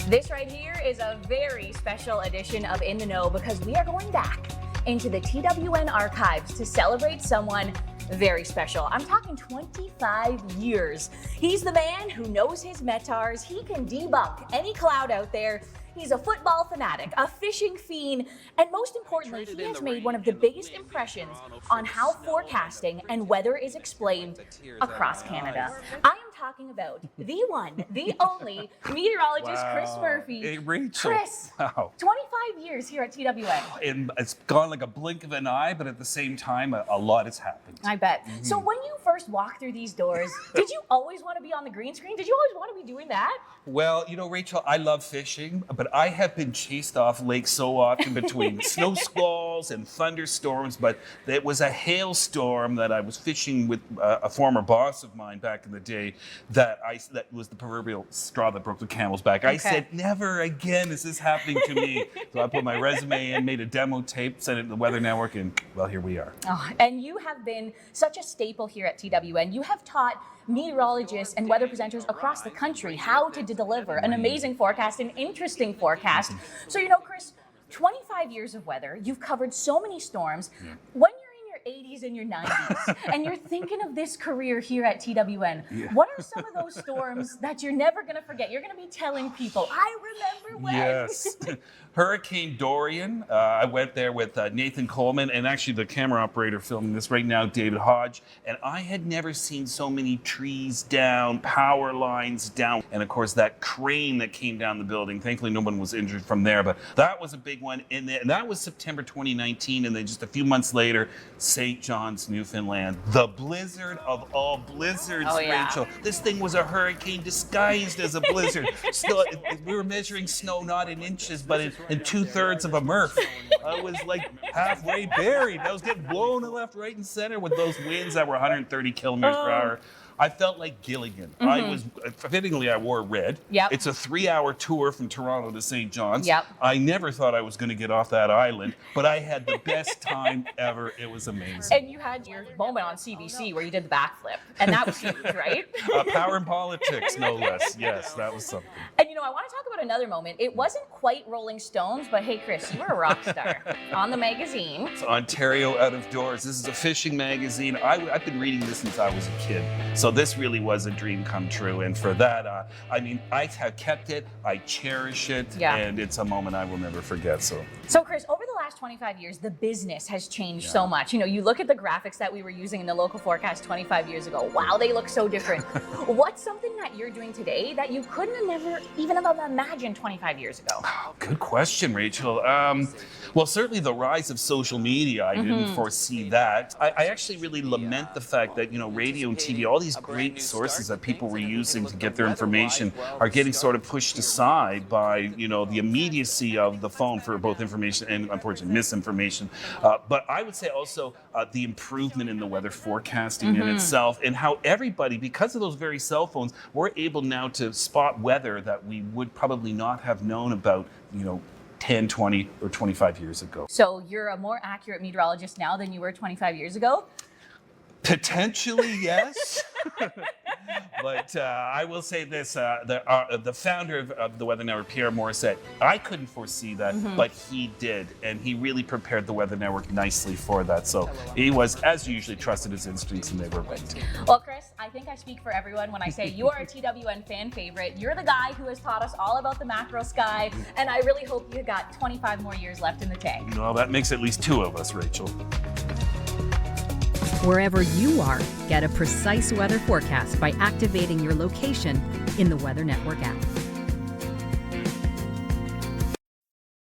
This right here is a very special edition of In the Know because we are going back into the TWN archives to celebrate someone very special. I'm talking 25 years. He's the man who knows his metars. He can debunk any cloud out there. He's a football fanatic, a fishing fiend, and most importantly, he has made one of the biggest impressions on how forecasting and weather is explained across Canada. I am talking about the one, the only meteorologist, Chris Murphy. Hey, Rachel. Chris, Wow. 25 years here at TWN. And it's gone like a blink of an eye, but at the same time, a lot has happened. I bet. So when you first walked through these doors, did you always want to be on the green screen? Did you always want to be doing that? Well, you know, Rachel, I love fishing, but I have been chased off lakes so often between snow squalls and thunderstorms, but it was a hailstorm that I was fishing with a former boss of mine back in the day that was the proverbial straw that broke the camel's back. I said, never again is this happening to me. So I put my resume in, made a demo tape, sent it to the Weather Network, and well, here we are. Oh, and you have been such a staple here at TWN. You have taught meteorologists and weather presenters across the country how to deliver an amazing forecast, an interesting forecast. So, you know, Chris, 25 years of weather, you've covered so many storms. When you're in your 80s and your 90s, and you're thinking of this career here at TWN, what are some of those storms that you're never going to forget? You're going to be telling people, I remember when. Yes. Hurricane Dorian. I went there with Nathan Coleman and actually the camera operator filming this right now, David Hodge. And I had never seen so many trees down, power lines down. And of course, that crane that came down the building. Thankfully, no one was injured from there, but that was a big one. And that was September 2019. And then just a few months later, St. John's, Newfoundland. The blizzard of all blizzards, Rachel. This thing was a hurricane disguised as a blizzard. We were measuring snow not in inches, but in 2/3 of a Murph. I was like halfway buried. I was getting blown to left, right, and center with those winds that were 130 kilometers per hour. I felt like Gilligan. I was, fittingly, I wore red. It's a 3-hour tour from Toronto to St. John's. I never thought I was going to get off that island, but I had the best time ever. It was amazing. And you had your moment on CBC where you did the backflip, and that was huge, right? Power and politics, no less. Yes, that was something. And you know, I want to talk about another moment. It wasn't quite Rolling Stones, but hey, Chris, you were a rock star on the magazine. It's Ontario Out of Doors. This is a fishing magazine. I've been reading this since I was a kid. So this really was a dream come true. And for that, I mean, I have kept it, I cherish it, and it's a moment I will never forget. So Chris, over the last 25 years, the business has changed so much. You know, you look at the graphics that we were using in the local forecast 25 years ago. Wow, they look so different. What's something that you're doing today that you couldn't have never even have imagined 25 years ago? Oh, good question, Rachel. Well, certainly the rise of social media, I didn't foresee that. I actually really lament the fact that, you know, radio and TV, all these great sources that people were using to get their information are getting sort of pushed aside by, you know, the immediacy of the phone for both information and, unfortunately, misinformation. But I would say also the improvement in the weather forecasting in itself, and how everybody, because of those very cell phones, we're able now to spot weather that we would probably not have known about, you know, 10, 20, or 25 years ago. So you're a more accurate meteorologist now than you were 25 years ago? Potentially, yes. But I will say this, the founder of the Weather Network, Pierre Morissette, I couldn't foresee that, but he did. And he really prepared the Weather Network nicely for that. So he was, as usually, trusted his instincts, and they were right. Well, Chris, I think I speak for everyone when I say you are a TWN fan favorite. You're the guy who has taught us all about the macro sky, and I really hope you got 25 more years left in the tank. Well, that makes at least 2 of us, Rachel. Wherever you are, get a precise weather forecast by activating your location in the Weather Network app.